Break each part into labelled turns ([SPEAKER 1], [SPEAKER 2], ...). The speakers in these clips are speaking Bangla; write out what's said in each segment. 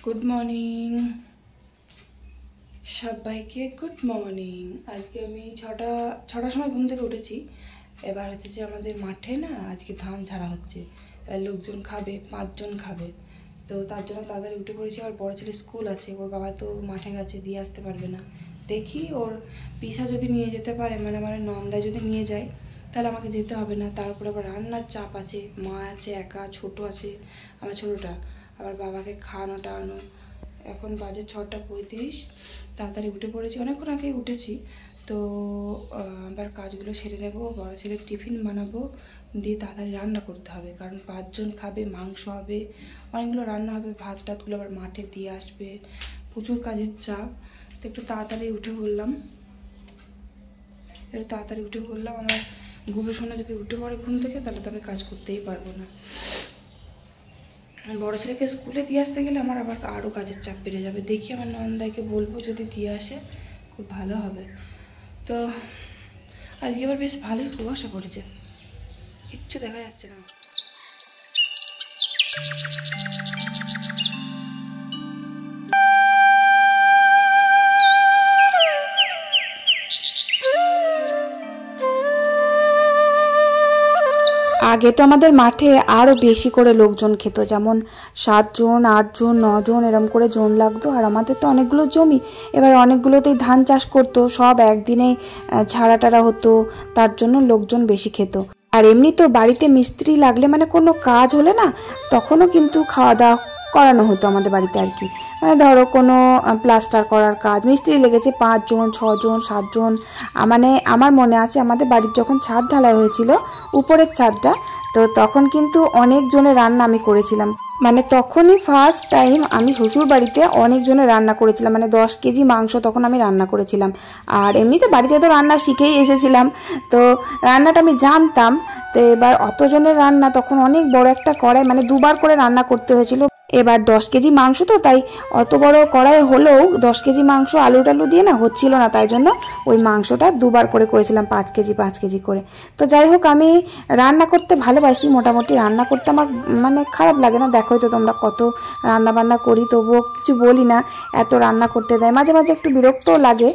[SPEAKER 1] গুড মর্নিং সবাইকে, গুড মর্নিং। আজকে আমি ছটার সময় ঘুম থেকে উঠেছি। এবার হচ্ছে যে আমাদের মাঠে না আজকে ধান ঝাড়া হচ্ছে, লোকজন খাবে, 5 জন খাবে, তো তার জন্য তাড়াতাড়ি উঠে পড়েছি। আর বড় ছেলে স্কুল আছে, ওর বাবা তো মাঠে গেছে, দিয়ে আসতে পারবে না। দেখি ওর পিসা যদি নিয়ে যেতে পারে, মানে আমার নন্দায় যদি নিয়ে যায় তাহলে আমাকে যেতে হবে না। তারপরে আবার রান্নার চাপ আছে, মা আছে একা, ছোট আছে আমার ছোটোটা, আবার বাবাকে খাওয়ানো টাওয়ানো। এখন বাজে 6:35, তাড়াতাড়ি উঠে পড়েছি, অনেকক্ষণ আগেই উঠেছি। তো আবার কাজগুলো সেরে নেবো, বড় ছেলের টিফিন বানাবো, দিয়ে তাড়াতাড়ি রান্না করতে হবে, কারণ 5 জন খাবে, মাংস হবে, অনেকগুলো রান্না হবে, ভাত টাতগুলো আবার মাঠে দিয়ে আসবে, প্রচুর কাজের চাপ। তো একটু তাড়াতাড়ি উঠে পড়লাম। আমার গুবলুসোনা যদি উঠে পড়ে ঘুম থেকে, তাহলে তো আমি কাজ করতেই পারবো না। বড় ছেলেকে স্কুলে দিয়ে আসতে গেলে আমার আবার আরও কাজের চাপ বেড়ে যাবে। দেখি আমার নন্দাইকে বলবো, যদি দিয়ে আসে খুব ভালো হবে। তো আজকে আবার বেশ ভালোই কুয়াশা পড়েছে, কিচ্ছু দেখা যাচ্ছে না। আগে তো আমাদের মাঠে আরও বেশি করে লোকজন খেত, যেমন 7 জন, 8 জন, 9 জন এরম করে জন লাগতো। আর আমাদের তো অনেকগুলো জমি, এবার অনেকগুলোতেই ধান চাষ করতো, সব একদিনে ঝাড়া টাড়া হতো, তার জন্য লোকজন বেশি খেত। আর এমনি তো বাড়িতে মিস্ত্রি লাগলে, মানে কোনো কাজ হলে না, তখনও কিন্তু খাওয়া দাওয়া করানো হতো আমাদের বাড়িতে আর কি। মানে ধরো কোনো প্লাস্টার করার কাজ, মিস্ত্রি লেগেছে 5 জন, 6 জন, 7 জন। মানে আমার মনে আছে আমাদের বাড়ির যখন ছাদ ঢালাই হয়েছিল, উপরের ছাদটা, তো তখন কিন্তু অনেক জনের রান্না আমি করেছিলাম। মানে তখনই ফার্স্ট টাইম আমি শ্বশুর বাড়িতে অনেক জনের রান্না করেছিলাম, মানে 10 কেজি মাংস তখন আমি রান্না করেছিলাম। আর এমনিতে বাড়িতে তো রান্না শিখেই এসেছিলাম, তো রান্নাটা আমি জানতাম। তো এবার অতজনের রান্না, তখন অনেক বড় একটা কড়াই, মানে 2বার করে রান্না করতে হয়েছিল। এবার 10 কেজি মাংস তো, তাই অত বড় কড়াই হলেও 10 কেজি মাংস আলু টালু দিয়ে না হচ্ছিল না, তাই জন্য ওই মাংসটা 2বার করে করেছিলাম, 5 কেজি করে। তো যাই হোক, আমি রান্না করতে ভালোবাসি, মোটামুটি রান্না করতে আমার মানে খারাপ লাগে না। দেখোই তো তোমরা কত রান্না বান্না করি, তবুও কিছু বলি না, এত রান্না করতে দেয়। মাঝে মাঝে একটু বিরক্তও লাগে,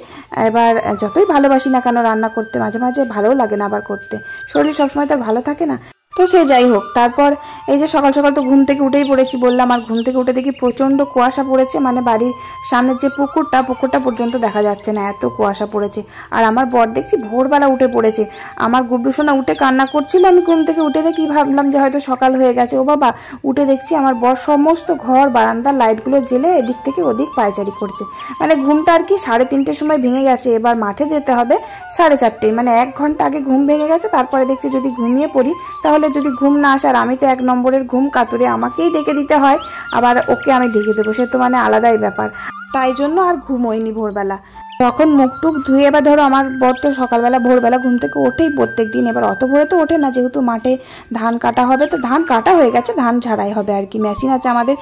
[SPEAKER 1] এবার যতই ভালোবাসি না কেন রান্না করতে, মাঝে মাঝে ভালোও লাগে না আবার করতে, শরীর সবসময় তো ভালো থাকে না। তো সে যাই হোক, তারপর এই যে সকাল সকাল তো ঘুম থেকে উঠেই পড়েছি বললাম। আর ঘুম থেকে উঠে দেখি প্রচণ্ড কুয়াশা পড়েছে, মানে বাড়ির সামনের যে পুকুরটা পর্যন্ত দেখা যাচ্ছে না, এত কুয়াশা পড়েছে। আর আমার বর দেখছি ভোরবেলা উঠে পড়েছে। আমার গুবলুসোনা উঠে কান্না করছিল, আমি ঘুম থেকে উঠে দেখি ভাবলাম যে হয়তো সকাল হয়ে গেছে। ও বাবা, উঠে দেখছি আমার বর সমস্ত ঘর বারান্দার লাইটগুলো জ্বেলে এদিক থেকে ওদিক পায়চারি করছে। মানে ঘুমটা আর কি 3:30 সময় ভেঙে গেছে। এবার মাঠে যেতে হবে 4:30, মানে 1 ঘন্টা আগে ঘুম ভেঙে গেছে। তারপরে দেখছি যদি ঘুমিয়ে পড়ি, তাহলে যদি ঘুম না আসার, আমি তো 1 নম্বরের ঘুম কাতুরে, আমাকেই ডেকে দিতে হয়, আবার ওকে আমি ডেকে দেবো, সে তো মানে আলাদাই ব্যাপার। তাই জন্য আর ঘুমোইনি ভোরবেলা। তখন মুখ টুক ধুয়ে, এবার ধরো আমার বর তো সকালবেলা ভোরবেলা ঘুম থেকে ওঠেই প্রত্যেক দিন। এবার অত ভোরে তো ওঠে না, যেহেতু মাঠে ধান কাটা হবে, তো ধান কাটা হয়ে গেছে, ধান ঝাড়াই হবে আর কি। মেশিন আছে আমাদের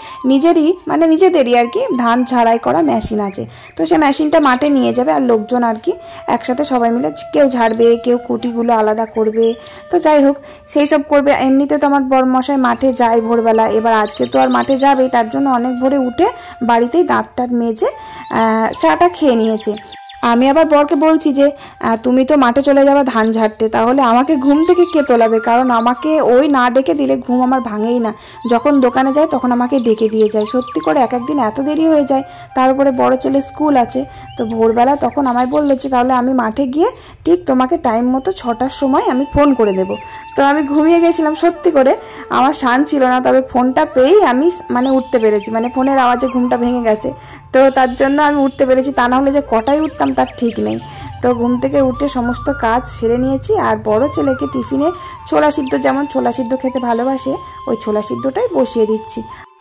[SPEAKER 1] নিজেদেরই আর কি, ধান ঝাড়াই করা মেশিন আছে। তো সে মেশিনটা মাঠে নিয়ে যাবে, আর লোকজন আর কি একসাথে সবাই মিলে কেউ ঝাড়বে, কেউ কুটিগুলো আলাদা করবে। তো যাই হোক, সেই সব করবে। এমনিতে তো আমার বরমশাই মাঠে যায় ভোরবেলা, এবার আজকে তো আর মাঠে যাবেই, তার জন্য অনেক ভোরে উঠে বাড়িতেই দাঁত টাত মেজে চাটা খেয়ে নিয়েছে। আমি আবার বরকে বলছি যে তুমি তো মাঠে চলে যাবে ধান ঝাড়তে, তাহলে আমাকে ঘুম থেকে কে তোলাবে? কারণ আমাকে ওই না ডেকে দিলে ঘুম আমার ভাঙেই না। যখন দোকানে যায় তখন আমাকে ডেকে দিয়ে যায়। সত্যি করে এক একদিন এত দেরি হয়ে যায়, তার উপরে বড় ছেলে স্কুল আছে। তো ভোরবেলা তখন আমায় বললো যে তাহলে আমি মাঠে গিয়ে ঠিক তোমাকে টাইম মতো 6টার সময় আমি ফোন করে দেবো। তো আমি ঘুমিয়ে গেছিলাম, সত্যি করে আমার শান ছিল না, তবে ফোনটা পেয়েই আমি মানে উঠতে পেরেছি, মানে ফোনের আওয়াজে ঘুমটা ভেঙে গেছে, তো তার জন্য আমি উঠতে পেরেছি। তা না হলে যে কটায় উঠতাম তার ঠিক নেই। তো ঘুম থেকে উঠে সমস্ত কাজ সেরে নিয়েছি। আর বড় ছেলেকে টিফিনে ছোলা সিদ্ধ, যেমন ছোলা সিদ্ধ খেতে ভালোবাসে, ওই ছোলা সিদ্ধটাই বসিয়ে দিচ্ছি।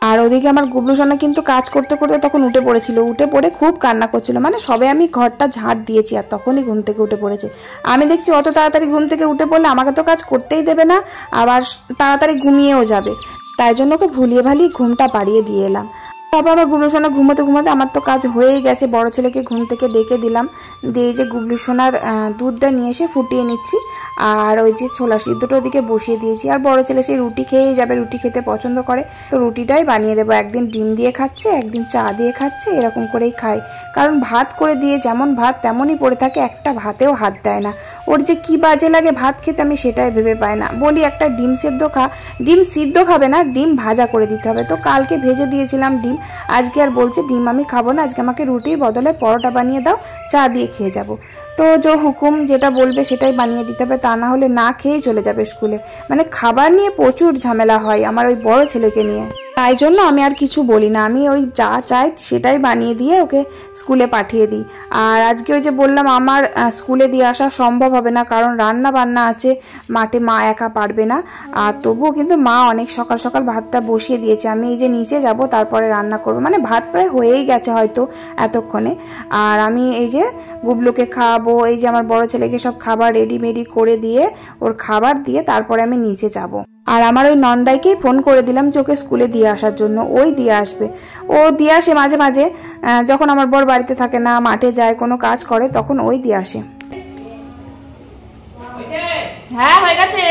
[SPEAKER 1] আর ওদিকে আমার গুবলুসোনা কিন্তু কাজ করতে করতে তখন উঠে পড়েছিল, উঠে পড়ে খুব কান্না করছিল। মানে সবে আমি ঘরটা ঝাড় দিয়েছি আর তখনই ঘুম থেকে উঠে পড়েছে। আমি দেখছি অত তাড়াতাড়ি ঘুম থেকে উঠে পড়লে আমাকে তো কাজ করতেই দেবে না, আবার তাড়াতাড়ি ঘুমিয়েও যাবে। তাই জন্য ওকে ভুলিয়ে ভালিয়ে ঘুমটা পাড়িয়ে দিয়ে এলাম। তারপর আমার গুবলু সোনা ঘুমোতে ঘুমোতে আমার তো কাজ হয়েই গেছে। বড় ছেলেকে ঘুম থেকে ডেকে দিলাম, দিয়ে যে গুবলু সোনার দুধটা নিয়ে এসে ফুটিয়ে নিচ্ছি, আর ওই যে ছোলা সিদ্ধটা ওদিকে বসিয়ে দিয়েছি। আর বড় ছেলে সেই রুটি খেয়েই যাবে, রুটি খেতে পছন্দ করে, তো রুটিটাই বানিয়ে দেবো। একদিন ডিম দিয়ে খাচ্ছে, একদিন চা দিয়ে খাচ্ছে, এরকম করেই খায়। কারণ ভাত করে দিয়ে যেমন ভাত তেমনই পড়ে থাকে, একটা ভাতেও হাত দেয় না। ওর যে কি বাজে লাগে ভাত খেতে আমি সেটাই ভেবে পাই না। বলি একটা ডিম সেদ্ধ খা, ডিম সিদ্ধ খাবে না, ডিম ভাজা করে দিতে হবে। তো কালকে ভেজে দিয়েছিলাম ডিম, আজকে আর বলছে ডিম আমি খাবো না, আজকে আমাকে রুটির বদলে পরোটা বানিয়ে দাও, চা দিয়ে খেয়ে যাব। তো যে হুকুম যেটা বলবে সেটাই বানিয়ে দিতে হবে, তা না হলে না খেয়েই চলে যাবে স্কুলে। মানে খাবার নিয়ে প্রচুর ঝামেলা হয় আমার ওই বড় ছেলেকে নিয়ে, তাই জন্য আমি আর কিছু বলি না, আমি ওই যা চাই সেটাই বানিয়ে দিয়ে ওকে স্কুলে পাঠিয়ে দিই। আর আজকে ওই যে বললাম আমার স্কুলে দিয়ে আসা সম্ভব হবে না, কারণ রান্না বান্না আছে, মাঠে মা একা পারবে না। আর তবুও কিন্তু মা অনেক সকাল সকাল ভাতটা বসিয়ে দিয়েছে, আমি এই যে নিচে যাব তারপরে রান্না করব, মানে ভাত প্রায় হয়েই গেছে হয়তো এতক্ষণে। আর আমি এই যে গুবলুকে খাওয়াবো, এই যে আমার বড় ছেলেকে সব খাবার রেডি করে দিয়ে ওর খাবার দিয়ে তারপরে আমি নিচে যাব। আর আমার ওই নন্দাইকেই ফোন করে দিলাম যে ওকে স্কুলে দিয়ে আসার জন্য, ওই দিয়ে আসবে। ও দিয়ে আসে মাঝে মাঝে, যখন আমার বর বাড়িতে থাকে না, মাঠে যায়, কোনো কাজ করে, তখন ওই দিয়ে আসে।
[SPEAKER 2] হ্যাঁ হয়ে গেছে।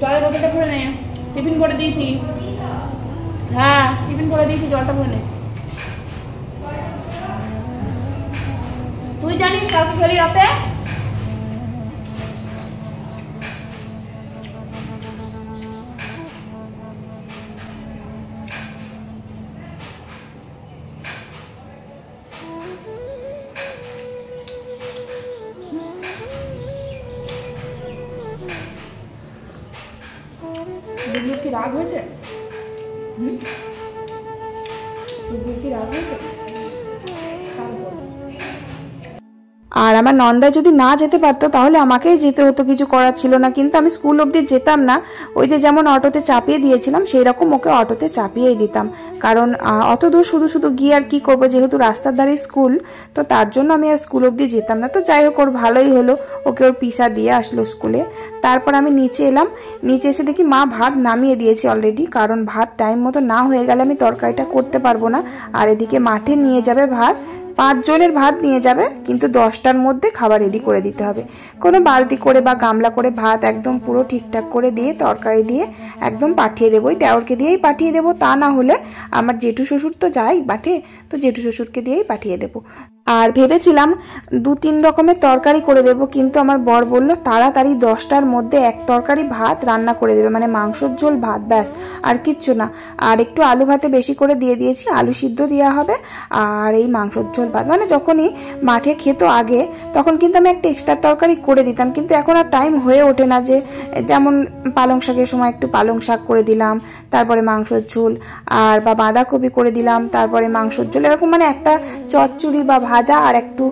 [SPEAKER 2] জলের বোতলটা ভরে নে, টিফিন করে দিয়েছি। হ্যাঁ টিফিন করে দিয়েছি, জলটা ভরে নে। তুই জানিস কালকে খেলি রাতে? কি রাগ হয়েছে? কি রাগ হয়েছে?
[SPEAKER 1] আর আমার নন্দায় যদি না যেতে পারতো তাহলে আমাকেই যেতে হতো, কিছু করার ছিল না। কিন্তু আমি স্কুল অবধি যেতাম না, ওই যে যেমন অটোতে চাপিয়ে দিয়েছিলাম সেই রকম ওকে অটোতে চাপিয়েই দিতাম, কারণ অত দূর শুধু শুধু গিয়ে আর কি করবো, যেহেতু রাস্তার ধারে স্কুল, তো তার জন্য আমি আর স্কুল অবধি যেতাম না। তো যাই হোক, ওর ভালোই হলো, ওকে ওর পিসা দিয়ে আসলো স্কুলে। তারপর আমি নিচে এলাম, নিচে এসে দেখি মা ভাত নামিয়ে দিয়েছে অলরেডি, কারণ ভাত টাইম মতো না হয়ে গেলে আমি তরকারিটা করতে পারবো না। আর এদিকে মাঠে নিয়ে যাবে ভাত, 5 জনের ভাত নিয়ে যাবে, কিন্তু 10টার মধ্যে খাবার রেডি করে দিতে হবে। কোনো বালতি করে বা গামলা করে ভাত একদম পুরো ঠিকঠাক করে দিয়ে তরকারি দিয়ে একদম পাঠিয়ে দেবো, ওই দেওরকে দিয়েই পাঠিয়ে দেবো। তা না হলে আমার জেঠু শ্বশুর তো যায় মাঠে, তো জেঠু শ্বশুরকে দিয়েই পাঠিয়ে দেবো। আর ভেবেছিলাম 2-3 রকমের তরকারি করে দেব, কিন্তু আমার বর বলল তাড়াতাড়ি 10টার মধ্যে এক তরকারি ভাত রান্না করে দেবে, মানে মাংসর ঝোল ভাত, ব্যাস আর কিচ্ছু না। আর একটু আলু ভাতে বেশি করে দিয়ে দিয়েছি, আলু সিদ্ধ দেওয়া হবে আর এই মাংসর ঝোল ভাত। মানে যখনই মাঠে খেত আগে তখন কিন্তু আমি একটা এক্সট্রা তরকারি করে দিতাম, কিন্তু এখন আর টাইম হয়ে ওঠে না। যে যেমন পালং শাকের সময় একটু পালং শাক করে দিলাম, তারপরে মাংসর ঝোল, আর বা বাঁধাকপি করে দিলাম, তারপরে মাংসর ঝোল, এরকম মানে একটা চচ্চড়ি বা ভাজা আর একটু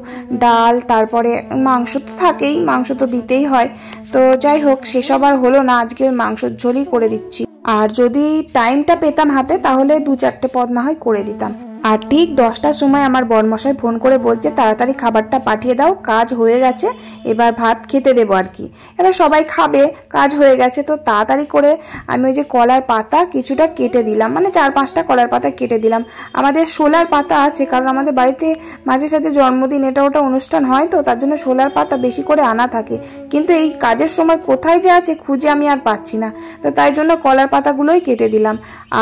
[SPEAKER 1] ডাল, তারপরে মাংস তো থাকেই, মাংস তো দিতেই হয়। তো যাই হোক, সেসব আর হলো না, আজকে মাংসর ঝোলই করে দিচ্ছি। আর যদি টাইমটা পেতাম হাতে তাহলে 2-4টে পদ না হয় করে দিতাম। আর ঠিক 10টার সময় আমার বরমশাই ফোন করে বলছে তাড়াতাড়ি খাবারটা পাঠিয়ে দাও, কাজ হয়ে গেছে, এবার ভাত খেতে দেবো আর কি। এবার সবাই খাবে, কাজ হয়ে গেছে। তো তাড়াতাড়ি করে আমি ওই যে কলার পাতা কিছুটা কেটে দিলাম, মানে 4-5টা কলার পাতা কেটে দিলাম। আমাদের শোলার পাতা আছে, কারণ আমাদের বাড়িতে মাঝে সাঝে জন্মদিন এটা ওটা অনুষ্ঠান হয়, তো তার জন্য শোলার পাতা বেশি করে আনা থাকে। কিন্তু এই কাজের সময় কোথায় যে আছে খুঁজে আমি আর পাচ্ছি না, তো তাই জন্য কলার পাতাগুলোই কেটে দিলাম।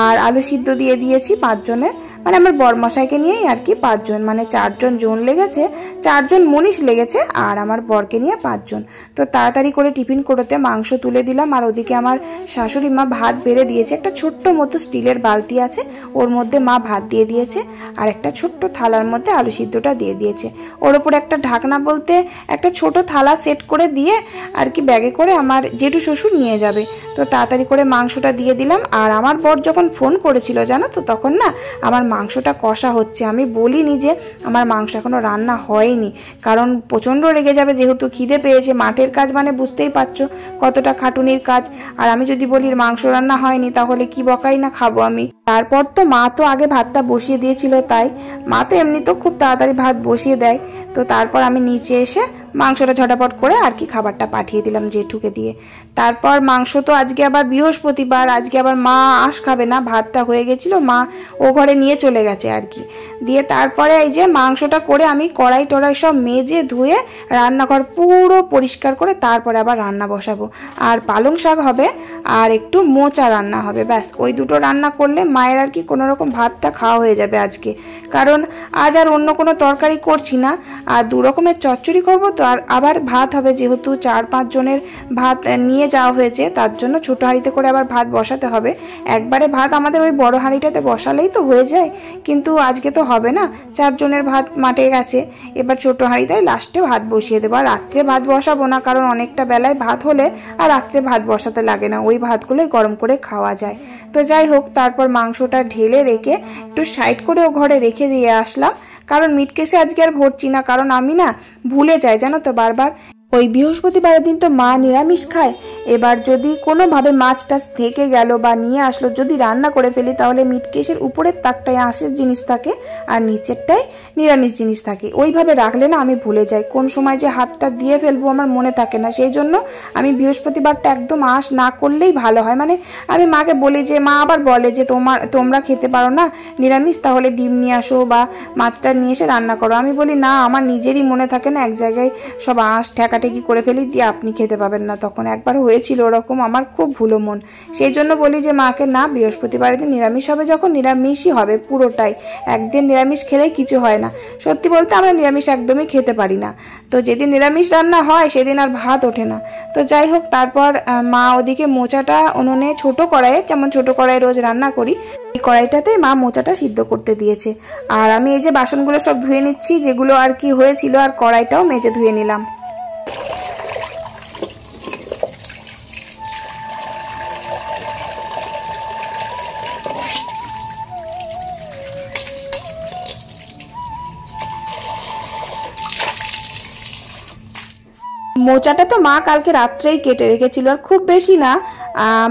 [SPEAKER 1] আর আলু সিদ্ধ দিয়ে দিয়েছি 5 জনের, মানে আমার বরমশাইকে নিয়েই আর কি 5 জন, মানে 4 জন জন লেগেছে, 4 জন মনীষ লেগেছে, আর আমার বরকে নিয়ে 5 জন। তো তাড়াতাড়ি করে টিফিন করতে মাংস তুলে দিলাম। আর ওদিকে আমার শাশুড়ি মা ভাত বেড়ে দিয়েছে, একটা ছোট্ট মতো স্টিলের বালতি আছে, ওর মধ্যে মা ভাত দিয়ে দিয়েছে, আর একটা ছোট্ট থালার মধ্যে আলু সিদ্ধটা দিয়ে দিয়েছে। ওর ওপর একটা ঢাকনা বলতে একটা ছোট থালা সেট করে দিয়ে আর কি ব্যাগে করে আমার জেঠু শ্বশুর নিয়ে যাবে। তো তাড়াতাড়ি করে মাংসটা দিয়ে দিলাম। আর আমার বর যখন ফোন করেছিল জানো তো, তখন না আমার মাংসটা কষা হচ্ছে, আমি বলিনি যে আমার মাংস এখনো রান্না হয়নি, কারণ প্রচন্ড রেগে যাবে, যেহেতু খিদে পেয়েছে। মাঠের কাজ মানে বুঝতেই পারছো কতটা খাটুনির কাজ, আর আমি যদি বলি মাংস রান্না হয়নি তাহলে কি বকাই না খাবো আমি। তারপর তো মা তো আগে ভাতটা বসিয়ে দিয়েছিল, তাই মা তো এমনি তো খুব তাড়াতাড়ি ভাত বসিয়ে দেয়। তো তারপর আমি নিচে এসে মাংসটা ঝটাপট করে আর কি খাবারটা পাঠিয়ে দিলাম জেঠুকে দিয়ে। তারপর মাংস তো আজকে আবার বৃহস্পতিবার, আজকে আবার মা আঁশ খাবে না, ভাতটা হয়ে গেছিলো, মা ও ঘরে নিয়ে চলে গেছে আর কি। দিয়ে তারপরে এই যে মাংসটা করে আমি কড়াই টড়াই সব মেজে ধুয়ে রান্নাঘর পুরো পরিষ্কার করে তারপরে আবার রান্না বসাবো। আর পালং শাক হবে আর একটু মোচা রান্না হবে, ব্যাস ওই দুটো রান্না করলে মায়ের আর কি কোনো রকম ভাতটা খাওয়া হয়ে যাবে আজকে। কারণ আজ আর অন্য কোনো তরকারি করছি না, আর 2 রকমের চচ্চড়ি করবো তো, আর আবার ভাত হবে, যেহেতু 4-5 জনের ভাত নিয়ে যাওয়া হয়েছে তার জন্য ছোট হাঁড়িতে করে আবার ভাত বসাতে হবে। একবারে ভাত আমাদের ওই বড় হাঁড়িটাতে বসালেই তো হয়ে যায়, কিন্তু আজকে তো হবে না, 4 জনের ভাত মাঠে গেছে, এবার ছোট হাঁড়িতে লাস্টে ভাত বসিয়ে দেবো। আর রাত্রে ভাত বসাবো না, কারণ অনেকটা বেলায় ভাত হলে আর রাত্রে ভাত বসাতে লাগে না, ওই ভাতগুলোই গরম করে খাওয়া যায়। তো যাই হোক, তারপর মাংসটা ঢেলে রেখে একটু সাইড করে ও ঘরে রেখে দিয়ে আসলাম, কারণ মিট কেসে আজকে আর ভরছি না, কারণ আমি না ভুলে যাই জানো তো বারবার। ওই বৃহস্পতিবারের দিন তো মা নিরামিষ খায়, এবার যদি কোনোভাবে মাছ টাছ থেকে গেল বা নিয়ে আসলো, যদি রান্না করে ফেলি তাহলে মিটকেশের উপরের তাকটায় আঁশের জিনিস থাকে আর নিচেরটায় নিরামিষ জিনিস থাকে, ওইভাবে রাখলে না আমি ভুলে যাই, কোন সময় যে হাতটা দিয়ে ফেলবো আমার মনে থাকে না। সেই জন্য আমি বৃহস্পতিবারটা একদম আঁশ না করলেই ভালো হয়। মানে আমি মাকে বলি যে, মা আবার বলে যে তোমরা খেতে পারো না নিরামিষ, তাহলে ডিম নিয়ে আসো বা মাছটা নিয়ে এসে রান্না করো। আমি বলি না, আমার নিজেরই মনে থাকে না, এক জায়গায় সব আঁশ ঠেকাঠেকি করে ফেলি, দিয়ে আপনি খেতে পাবেন না। তখন একবার হয়েছিল ওরকম, আমার খুব ভুলো মন। সেই জন্য বলি যে মাকে, না বৃহস্পতিবারের দিন নিরামিষ হবে, যখন নিরামিষই হবে পুরোটাই, একদিন নিরামিষ খেলেই কিছু হয় না। সত্যি বলতে আমরা নিরামিষ একদমই খেতে পারি না, তো যেদিন নিরামিষ রান্না হয় সেদিন আর ভাত ওঠে না। তো যাই হোক, তারপর মা ওদিকে মোচাটা উনুনে ছোট কড়াইয়ে, যেমন ছোট কড়াইয়ে রোজ রান্না করি, এই কড়াইটাতে মা মোচাটা সিদ্ধ করতে দিয়েছে। আর আমি এই যে বাসনগুলো সব ধুয়ে নিচ্ছি, যেগুলো আর কি হয়েছিল, আর কড়াইটাও মেজে ধুয়ে নিলাম। মোচাটা তো মা কালকে রাত্রেই কেটে রেখেছিল, আর খুব বেশি না,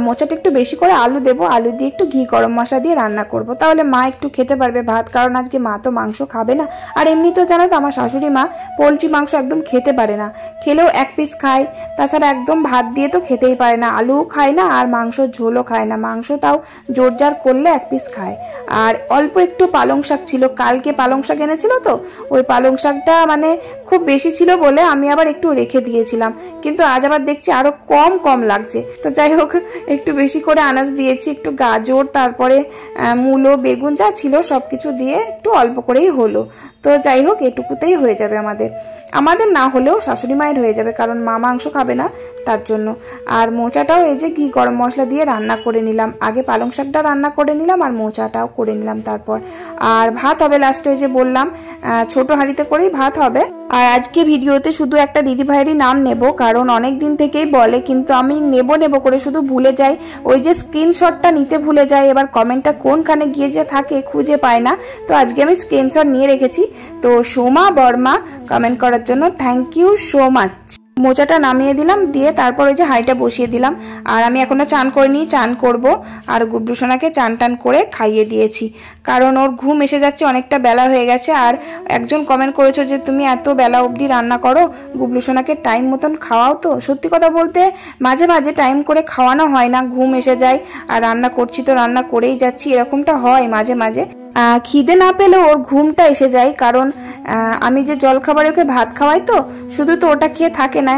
[SPEAKER 1] মোচাটা একটু বেশি করে আলু দেবো, আলু দিয়ে একটু ঘি গরম মশলা দিয়ে রান্না করব, তাহলে মা একটু খেতে পারবে ভাত, কারণ আজকে মা তো মাংস খাবে না। আর এমনিতেও জানো তো আমার শাশুড়ি মা পোলট্রি মাংস একদম খেতে পারে না, খেলেও 1 পিস খায়, তাছাড়া একদম ভাত দিয়ে তো খেতেই পারে না, আলুও খায় না আর মাংস ঝোলও খায় না, মাংস তাও জোর জার করলে 1 পিস খায়। আর অল্প একটু পালং শাক ছিল, কালকে পালং শাক এনেছিল তো, ওই পালং শাকটা মানে খুব বেশি ছিল বলে আমি আবার একটু রেখে দিয়েছিলাম, কিন্তু আজ আবার দেখছি আরো কম লাগছে। তো যাই হোক, একটু বেশি করে আনাজ দিয়েছি, একটু গাজর, তারপরে মূলো, বেগুন যা ছিল সবকিছু দিয়ে একটু অল্প করেই হলো। তো যাই হোক, এটুকুতেই হয়ে যাবে আমাদের না হলেও শাশুড়ি মায়ের হয়ে যাবে, কারণ মা মাংস খাবে না তার জন্য। আর মোচাটাও এই যে ঘি গরম মশলা দিয়ে রান্না করে নিলাম, আগে পালং শাকটা রান্না করে নিলাম আর মোচাটাও করে নিলাম তারপর। আর ভাত হবে লাস্টে, যে বললাম ছোট হাঁড়িতে করেই ভাত হবে। আর আজকে ভিডিওতে শুধু একটা দিদি ভাইয়েরই নাম নেব, কারণ অনেক দিন থেকেই বলে, কিন্তু আমি নেব করে শুধু ভুলে যাই, ওই যে স্ক্রিনশটটা নিতে ভুলে যাই, এবার কমেন্টটা কোনখানে গিয়ে যে থাকে খুঁজে পায় না। তো আজকে আমি স্ক্রিনশট নিয়ে রেখেছি। তো সোমা বর্মা কমেন্ট করার জন্য থ্যাংক ইউ সো মাচ। মোচাটা নামিয়ে দিলাম, দিয়ে তারপর ওই যে হাঁড়িটা বসিয়ে দিলাম। আর আমি এখনো চান করিনি, চান করব। আর গুবলু সোনাকে চান টান করে খাইয়ে দিয়েছি, কারণ ওর ঘুম এসে যাচ্ছে, অনেকটা বেলা হয়ে গেছে। আর একজন কমেন্ট করেছো যে তুমি এত বেলা অবধি রান্না করো, গুবলু সোনাকে টাইম মতন খাওয়াও তো। সত্যি কথা বলতে মাঝে মাঝে টাইম করে খাওয়ানো হয় না, ঘুম এসে যায়, আর রান্না করছি তো রান্না করেই যাচ্ছি, এরকমটা হয় মাঝে মাঝে। খিদে না পেলেও ওর ঘুমটা এসে যায়, কারণ আমি যে জলখাবারে ওকে ভাত খাওয়াই তো, শুধু তো ওটা খেয়ে থাকে না,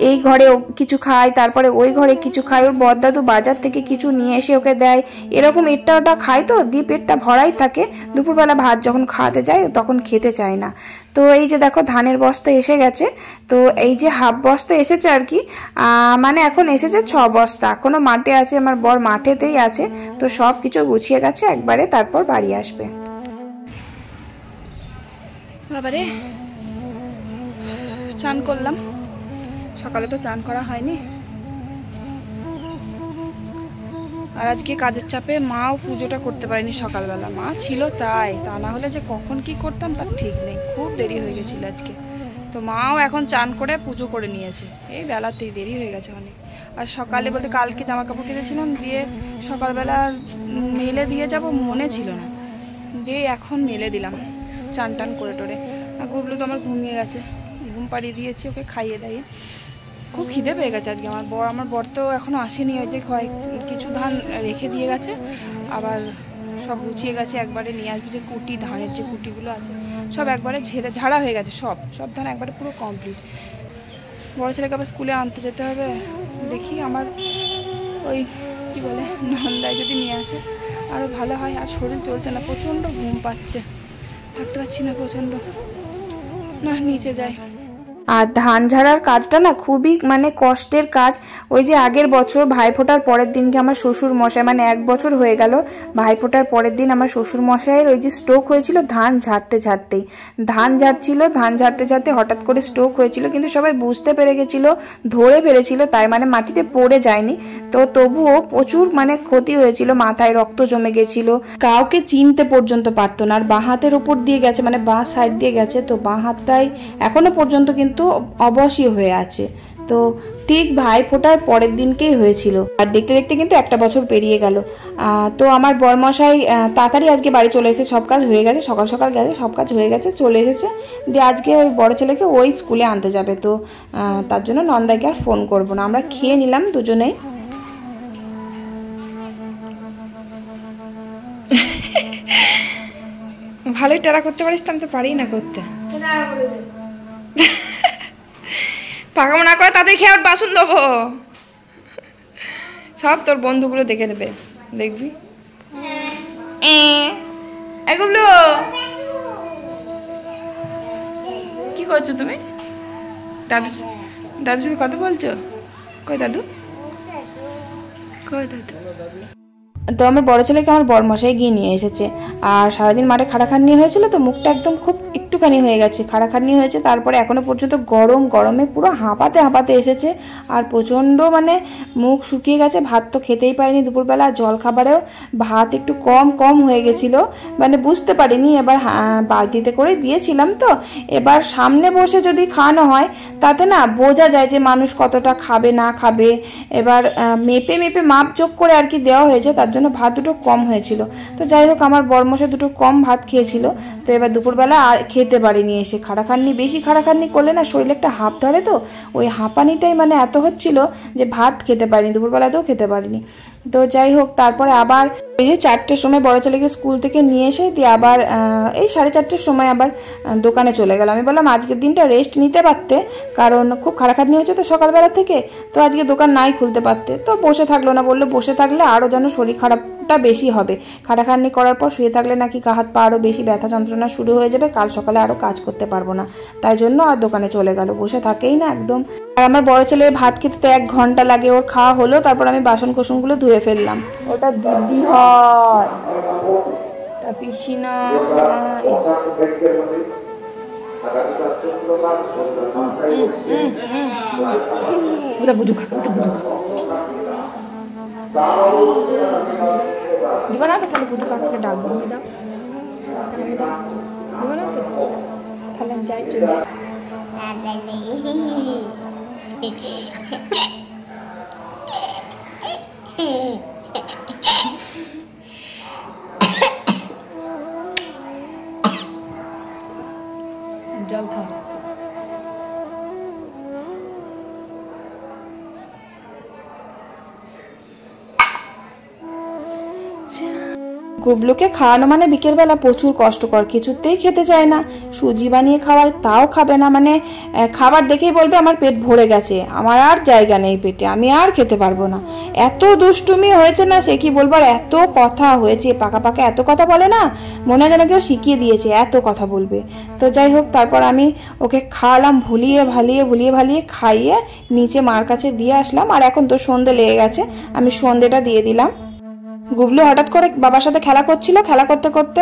[SPEAKER 1] এই ঘরে কিছু খায়, তারপরে ওই ঘরে কিছু খায়, ওর বড়দাদু বাজার থেকে কিছু নিয়ে এসে ওকে দেয়, এরকম এটা ওটা খায়, তো দিয়ে পেটটা ভরাই থাকে। দুপুরবেলা ভাত যখন খাওয়াতে যায় তখন খেতে চায় না। তো এই যে দেখো ধানের বস্তা এসে গেছে, তো এই যে হাফ বস্তা এসেছে আর কি, মানে এখন এসেছে 6 বস্তা, এখনো মাঠে আছে, আমার বর মাঠেতেই আছে। তো সব কিছু গুছিয়ে গেছে একবারে, তারপর বাড়ি আসবে।
[SPEAKER 2] বাবারে, চান করলাম, সকালে তো চান করা হয়নি। আর আজকে কাজের চাপে মাও পুজোটা করতে পারেনি সকালবেলা, মা ছিল তাই, তা না হলে যে কখন কি করতাম তার ঠিক নেই, খুব দেরি হয়ে গেছিল আজকে। তো মাও এখন চান করে পুজো করে নিয়েছে, এই বেলাতেই দেরি হয়ে গেছে অনেক। আর সকালে বলতে কালকে জামা কাপড় কেটেছিলাম, দিয়ে সকালবেলা মেলে দিয়ে যাব মনে ছিল না, দিয়ে এখন মেলে দিলাম চান টান করে টোরে। আর গুবলু তো আমার ঘুমিয়ে গেছে, ঘুম পাড়িয়ে দিয়েছি ওকে খাইয়ে দাইয়ে। খুব খিদে পেয়ে গেছে আজকে। আমার বর তো এখনও আসেনি, ওই যে কিছু ধান রেখে দিয়ে গেছে, আবার সব গুছিয়ে গেছে, একবারে নিয়ে আসবে। যে কুটি ধানের যে কুটিগুলো আছে সব একবারে ঝাড়া হয়ে গেছে, সব ধান একবারে পুরো কমপ্লিট। বড় ছেলেকে আবার স্কুলে আনতে যেতে হবে। দেখি আমার ওই কি বলে নন্দায় যদি নিয়ে আসে আরও ভালো হয়। আর শরীর চলছে না, প্রচণ্ড ঘুম পাচ্ছে, থাকতে পারছি না প্রচণ্ড। না নিচে যাই।
[SPEAKER 1] আর ধান ঝাড়ার কাজটা না খুবই মানে কষ্টের কাজ। ওই যে আগের বছর ভাইফোঁটার পরের দিনকে আমার শ্বশুর মশাই, মানে 1 বছর হয়ে গেল ভাইফোঁটার পরের দিন আমার শ্বশুর মশাইয়ের ওই যে স্ট্রোক হয়েছিল ধান ঝাড়তেই। ধান ঝাড়তে হঠাৎ করে স্ট্রোক হয়েছিল, কিন্তু সবাই বুঝতে পেরে গেছিল, ধরে ফেলেছিল, তাই মানে মাটিতে পড়ে যায়নি। তো তবুও প্রচুর মানে ক্ষতি হয়েছিল, মাথায় রক্ত জমে গেছিল, কাউকে চিনতে পর্যন্ত পারতো না। আর বাঁ হাতের উপর দিয়ে গেছে, মানে বাঁ সাইড দিয়ে গেছে, তো বাঁ হাতটাই এখনো পর্যন্ত কিন্তু অবশ্যই হয়ে আছে। তো ঠিক ভাইফোঁটার পরের দিনকেই হয়েছিল। আর দেখতে দেখতে কিন্তু 1 বছর পেরিয়ে গেল। তো আমার বরমশাই তাড়াতাড়ি আজকে বাড়ি চলে এসেছে, সব কাজ হয়ে গেছে, সকাল সকাল গেছে, সব কাজ হয়ে গেছে, চলে এসেছে। দিয়ে আজকে ওই বড় ছেলেকে ওই স্কুলে আনতে যাবে। তো তার জন্য নন্দাকে আর ফোন করবো না, আমরা খেয়ে নিলাম দুজনেই।
[SPEAKER 2] ভালোই টেরা করতে পারিস, তো আমি তো পারি না করতে। পাকামো না করে তাদের খেয়ে বাসন দেবো, সব তোর বন্ধুগুলো দেখে নেবে, দেখবি। এগুলো কি করছো তুমি? দাদুর সাথে কথা বলছো? কই দাদু?
[SPEAKER 1] তো আমার বড় ছেলেকে আমার বরমশাই গিয়ে নিয়ে এসেছে। আর সারাদিন মাঠে খাটাখাটনি হয়েছিল, তো মুখটা একদম খুব একটুখানি হয়ে গেছে, খাটাখাটনি হয়েছে। তারপরে এখনো পর্যন্ত গরমে পুরো হাঁপাতে এসেছে। আর প্রচণ্ড মানে মুখ শুকিয়ে গেছে, ভাত তো খেতেই পারিনি দুপুরবেলা। জল খাবারেও ভাত একটু কম হয়ে গেছিলো, মানে বুঝতে পারিনি। এবার বালতিতে করে দিয়েছিলাম, তো এবার সামনে বসে যদি খাওয়ানো হয় তাতে না বোঝা যায় যে মানুষ কতটা খাবে না খাবে। এবার মেপে মাপ যোগ করে আর কি দেওয়া হয়েছে, তার জন্য ভাত দুটো কম হয়েছিল। তো যাই হোক, আমার বরমশাই দুটো কম ভাত খেয়েছিল। তো এবার দুপুরবেলা আর খেতে পারিনি, এসে বেশি খাটাখাটনি করলে না শরীরে একটা হাঁপ ধরে, তো ওই হাঁপানিটাই মানে এত হচ্ছিল যে ভাত খেতে পারিনি, দুপুরবেলাতেও খেতে পারিনি। তো যাই হোক, তারপরে আবার এই যে 4টের সময় বড় ছেলেকে স্কুল থেকে নিয়ে এসে দিয়ে আবার এই 4:30-র সময় আবার দোকানে চলে গেল। আমি বললাম আজকের দিনটা রেস্ট নিতে পারতে, কারণ খুব খাটাখাটনি হচ্ছে তো সকালবেলা থেকে, তো আজকে দোকান নাই খুলতে পারতে। তো বসে থাকলো না, বললো বসে থাকলে আরও যেন শরীর খারাপটা বেশি হবে, খাটাখাটনি করার পর শুয়ে থাকলে নাকি গা হাত পা আরও বেশি ব্যথা যন্ত্রণা শুরু হয়ে যাবে, কাল সকালে আরও কাজ করতে পারবো না। তাই জন্য আর দোকানে চলে গেল, বসে থাকেই না একদম। আর আমার বড় ছেলে ভাত খেতে তো 1 ঘন্টা লাগে, ওর খাওয়া হলো, তারপর আমি বাসন কোসনগুলো ধুয়ে ফেললাম। ওটা দিদি হয়, পিসি না বুধু খা দিবা না তো, তাহলে বুধু কাকাকে ডাকবো। আমি দাও দিবা না তো, তাহলে আমি যাই চলে। জল খাও। গুবলুকে খাওয়ানো মানে বিকেলবেলা প্রচুর কষ্টকর, কিছুতেই খেতে চায় না। সুজি বানিয়ে খাওয়াই তাও খাবে না, মানে খাবার দেখেই বলবে আমার পেট ভরে গেছে, আমার আর জায়গা নেই পেটে, আমি আর খেতে পারবো না। এত দুষ্টুমি হয়েছে না, সে কি বলবো, আর এত কথা হয়েছে, পাকা এত কথা বলে না, মনে হয় যেন কেউ শিখিয়ে দিয়েছে এত কথা বলবে। তো যাই হোক, তারপর আমি ওকে খাওয়ালাম, ভুলিয়ে ভালিয়ে খাইয়ে নিচে মার কাছে দিয়ে আসলাম। আর এখন তো সন্ধে লেগে গেছে, আমি সন্ধেটা দিয়ে দিলাম। গুবলু হঠাৎ করে বাবার সাথে খেলা করছিল, খেলা করতে করতে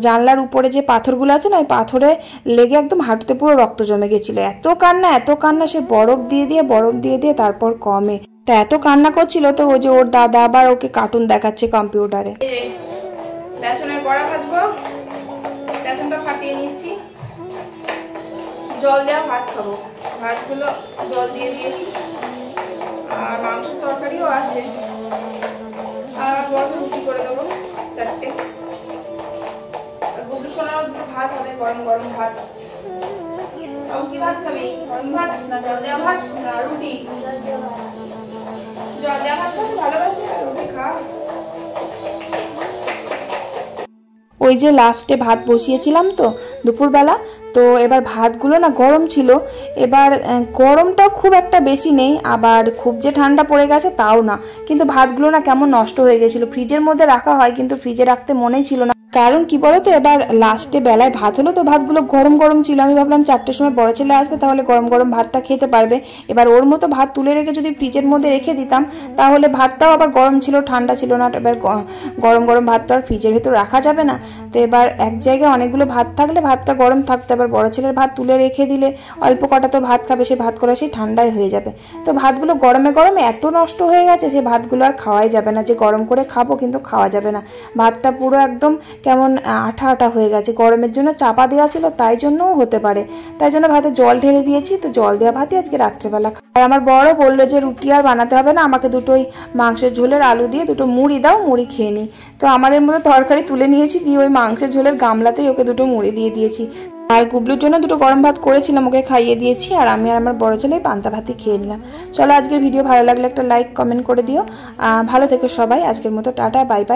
[SPEAKER 1] জানলার উপরে যে পাথরগুলো আছে না, ওই পাথরে লেগে একদম হাঁটুতে পুরো রক্ত জমে গেছিল। এত কান্না, সে বরফ দিয়ে দিয়ে তারপর কমে। তা এত কান্না করছিল, তো ওই যে ওর দাদা আবার ওকে কার্টুন দেখাচ্ছে কম্পিউটারে।
[SPEAKER 2] বেসনের বড়া ভাজবো, বেসনটা ফাটিয়ে নিচ্ছি, জল দেওয়া ভাত খাবো, ভাতগুলো জল দিয়ে দিয়েছি। আর মাংসের তরকারিও আছে, আর বড় রুটি করে দেবো 4টে। আর গুবলু সোনারও ভাত হবে, গরম ভাত। কি ভাত খাবি? গরম ভাত না জল দেওয়া ভাত না রুটি? জল দেওয়া ভাত খেতে ভালোবাসি, আর রুটি খা।
[SPEAKER 1] ওই যে লাস্টে ভাত বসিয়েছিলাম তো দুপুরবেলা, তো এবার ভাতগুলো না গরম ছিল। এবার গরমটাও খুব একটা বেশি নেই, আবার খুব যে ঠান্ডা পড়ে গেছে তাও না, কিন্তু ভাতগুলো না কেমন নষ্ট হয়ে গেছিলো। ফ্রিজের মধ্যে রাখা হয় কিন্তু ফ্রিজে রাখতে মনেই ছিল না, কারণ কি বলতো এবার লাস্টে বেলায় ভাত হলো তো ভাতগুলো গরম গরম ছিল। আমি ভাবলাম 4টের সময় বড় ছেলে আসবে, তাহলে গরম গরম ভাতটা খেতে পারবে। এবার ওর মতো ভাত তুলে রেখে যদি ফ্রিজের মধ্যে রেখে দিতাম তাহলে ভাতটাও আবার গরম ছিল, ঠান্ডা ছিল না। এবার গরম গরম ভাত তো আর ফ্রিজের ভিতর রাখা যাবে না। তো এবার এক জায়গায় অনেকগুলো ভাত থাকলে ভাতটা গরম থাকতো, এবার বড় ছেলের ভাত তুলে রেখে দিলে অল্প কটা তো ভাত খাবে, সেই ভাত করা সেই ঠান্ডাই হয়ে যাবে। তো ভাতগুলো গরমে গরমে এত নষ্ট হয়ে গেছে, সেই ভাতগুলো আর খাওয়াই যাবে না। যে গরম করে খাবো কিন্তু খাওয়া যাবে না, ভাতটা পুরো একদম কেমন আঠা আঠা হয়ে গেছে। গরমের জন্য চাপা দেওয়া ছিল, তাই জন্যও হতে পারে। তাই জন্য ভাতে জল ঢেলে দিয়েছি, তো জল দেওয়া ভাতই আজকে রাত্রেবেলা। আর আমার বড় বললো যে রুটি আর বানাতে হবে না, আমাকে দুটোই মাংসের ঝোলের আলু দিয়ে দুটো মুড়ি দাও, মুড়ি খেয়ে নিই। তো আমাদের মতো তরকারি তুলে নিয়েছি, দিয়ে ওই মাংসের ঝোলের গামলাতেই ওকে দুটো মুড়ি দিয়ে দিয়েছি। আর গুবলুর জন্য দুটো গরম ভাত করেছিলাম, ওকে খাইয়ে দিয়েছি। আর আমি আর আমার বড় ছেলে পান্তা ভাতই খেয়ে নিলাম। চলো আজকের ভিডিও ভালো লাগলে একটা লাইক কমেন্ট করে দিও। ভালো থেকো সবাই, আজকের মতো টাটা, বাই বাই।